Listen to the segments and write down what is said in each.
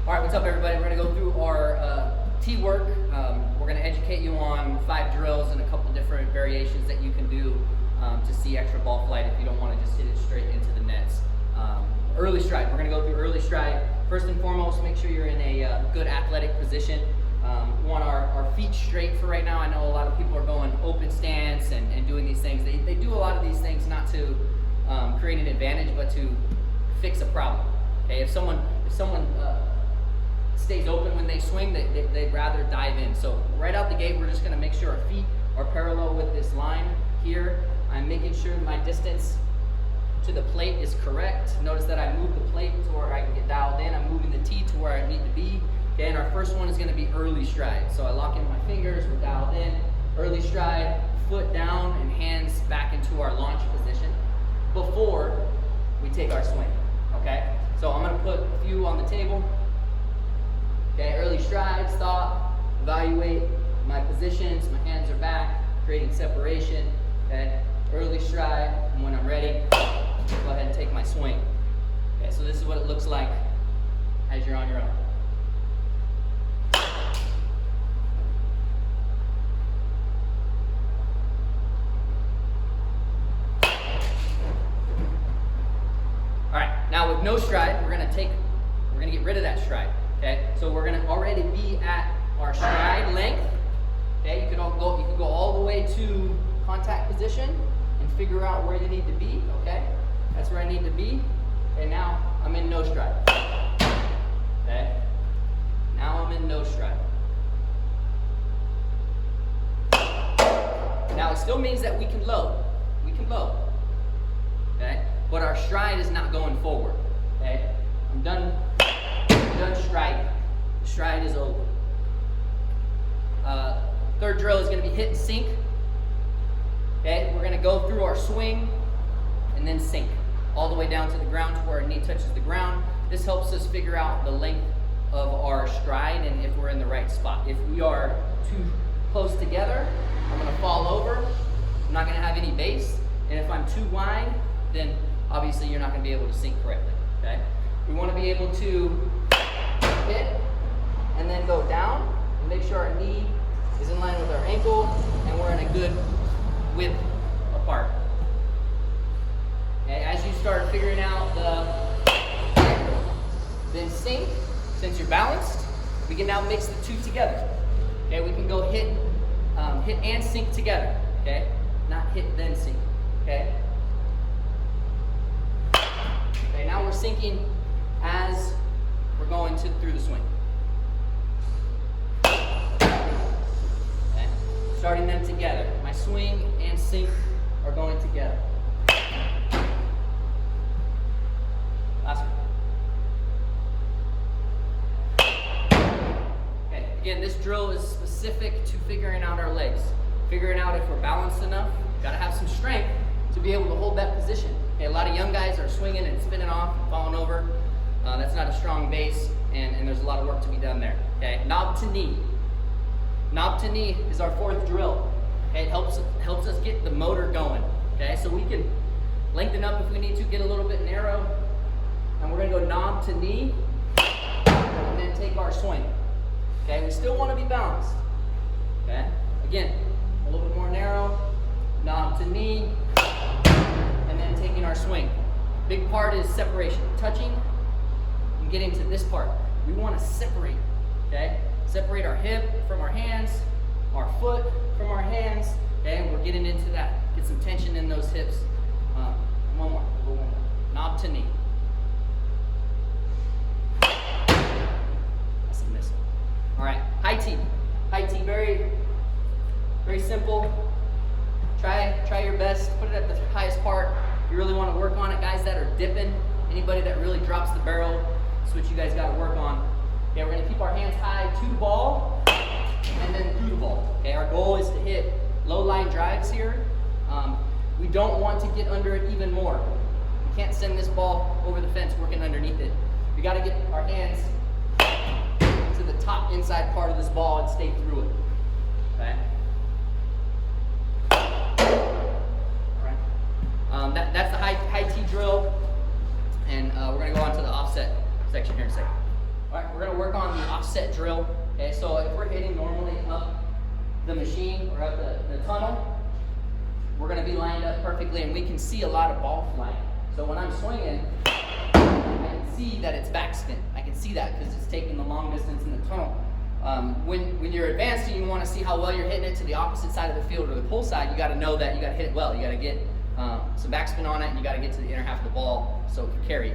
All right, what's up, everybody? We're going to go through our tee work. We're going to educate you on 5 drills and a couple different variations that you can do to see extra ball flight if you don't want to just hit it straight into the nets. Early stride. We're going to go through early stride. First and foremost, make sure you're in a good athletic position. We want our feet straight for right now. I know a lot of people are going open stance and doing these things. They do a lot of these things not to create an advantage, but to fix a problem. Okay, if someone stays open when they swing, they'd rather dive in. So right out the gate, we're just going to make sure our feet are parallel with this line here. I'm making sure my distance to the plate is correct. Notice that I move the plate to where I can get dialed in. I'm moving the tee to where I need to be. Okay, and our first one is going to be early stride. So I lock in my fingers, we're dialed in. Early stride, foot down and hands back into our launch position before we take our swing. Okay, so I'm going to put a few on the table. Okay, early stride, stop, evaluate my positions, my hands are back, creating separation. Okay, early stride, and when I'm ready, go ahead and take my swing. Okay, so this is what it looks like as you're on your own. All right, now with no stride, we're gonna get rid of that stride. Okay, so we're gonna already be at our stride length. Okay, you can go all the way to contact position and figure out where you need to be. Okay, that's where I need to be. Okay, now I'm in no stride. Okay, now I'm in no stride. Now it still means that we can load. We can load. Okay, but our stride is not going forward. Okay, I'm done striding. The stride is over. Third drill is going to be hit and sink. Okay, we're going to go through our swing and then sink all the way down to the ground to where our knee touches the ground. This helps us figure out the length of our stride and if we're in the right spot. If we are too close together, I'm going to fall over. I'm not going to have any base. And if I'm too wide, then obviously you're not going to be able to sink correctly. Okay, we want to be able to hit and then go down and make sure our knee is in line with our ankle and we're in a good width apart. Okay, as you start figuring out the hit, then sink, since you're balanced, we can now mix the two together. Okay, we can go hit and sink together. Okay, not hit then sink. Okay. Okay, now we're sinking as we're going through the swing. Okay. Starting them together. My swing and sink are going together. Last one. Okay, again, this drill is specific to figuring out our legs. Figuring out if we're balanced enough. Gotta have some strength to be able to hold that position. Okay, a lot of young guys are swinging and spinning off and falling over. That's not a strong base, and there's a lot of work to be done there. Okay, knob to knee. Knob to knee is our 4th drill. Okay, it helps us get the motor going. Okay, so we can lengthen up if we need to, get a little bit narrow, and we're gonna go knob to knee, and then take our swing. Okay, we still want to be balanced. Okay, again, a little bit more narrow, knob to knee, and then taking our swing. Big part is separation, touching and getting to this part. We want to separate, okay? Separate our hip from our hands, our foot from our hands, okay? And we're getting into that. Get some tension in those hips. One more. Knob to knee. That's a missile. All right, high tee. High tee, very, very simple. Try your best, put it at the highest part. You really want to work on it. Guys that are dipping, anybody that really drops the barrel, that's what you guys got to work on. Okay, we're going to keep our hands high to the ball and then through the ball. Okay, our goal is to hit low line drives here. We don't want to get under it even more. We can't send this ball over the fence working underneath it. We got to get our hands to the top inside part of this ball and stay through it. Okay. That's the high tee drill, and we're going to go on to the offset section here in a second. All right, we're going to offset drill. Okay, so if we're hitting normally up the machine or up the tunnel, we're gonna be lined up perfectly and we can see a lot of ball flight. So when I'm swinging, I can see that it's backspin. I can see that because it's taking the long distance in the tunnel. When you're advanced and you want to see how well you're hitting it to the opposite side of the field or the pull side, you got to know that you got to hit it well. You got to get some backspin on it, and you got to get to the inner half of the ball so it can carry.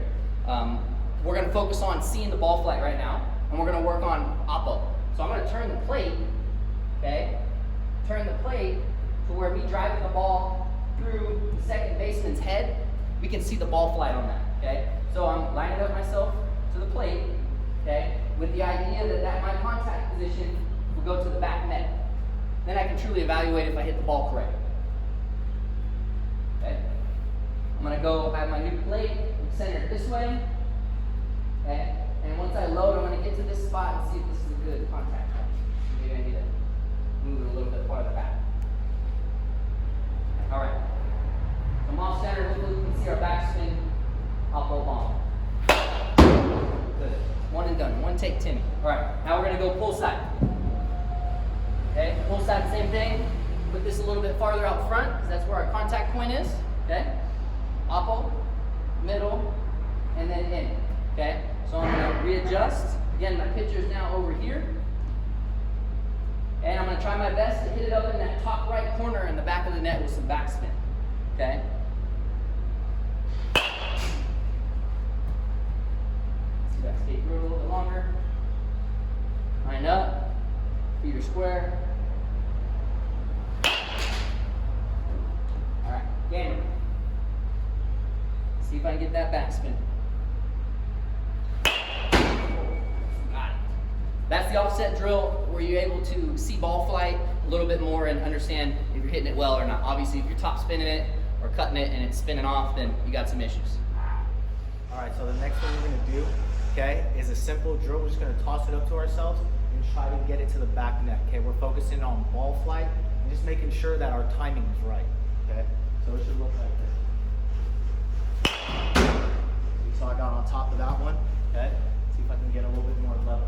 We're going to focus on seeing the ball flight right now, and we're going to work on oppo. So I'm going to turn the plate, okay? Turn the plate to where me driving the ball through the second baseman's head, we can see the ball flight on that, okay? So I'm lining up myself to the plate, okay, with the idea that my contact position will go to the back net. Then I can truly evaluate if I hit the ball correct. Okay? I'm gonna go, I have my new plate, centered this way, okay? And once I load, I'm gonna get to this spot and see if this is a good contact point. Maybe I need to move it a little bit farther back. All right. So I'm off center, hopefully we can see our backspin oppo bomb. Good. One and done. One take, Timmy. All right. Now we're going to go pull side. Okay. Pull side, same thing. Put this a little bit farther out front because that's where our contact point is. Okay. Oppo, middle, and then in. Okay. So I'm going to readjust. Again, my pitcher is now over here. And I'm going to try my best to hit it up in that top right corner in the back of the net with some backspin. Okay. Skate through a little bit longer. Line up. Feet are square. Alright, gamer. See if I can get that backspin. Got it. That's the offset drill where you're able to see ball flight a little bit more and understand if you're hitting it well or not. Obviously, if you're top spinning it or cutting it and it's spinning off, then you got some issues. Alright, so the next thing we're going to do, okay, is a simple drill. We're just going to toss it up to ourselves and try to get it to the back net. Okay, we're focusing on ball flight and just making sure that our timing is right. Okay, so it should look like this. So I got on top of that one. Okay, see if I can get a little bit more level.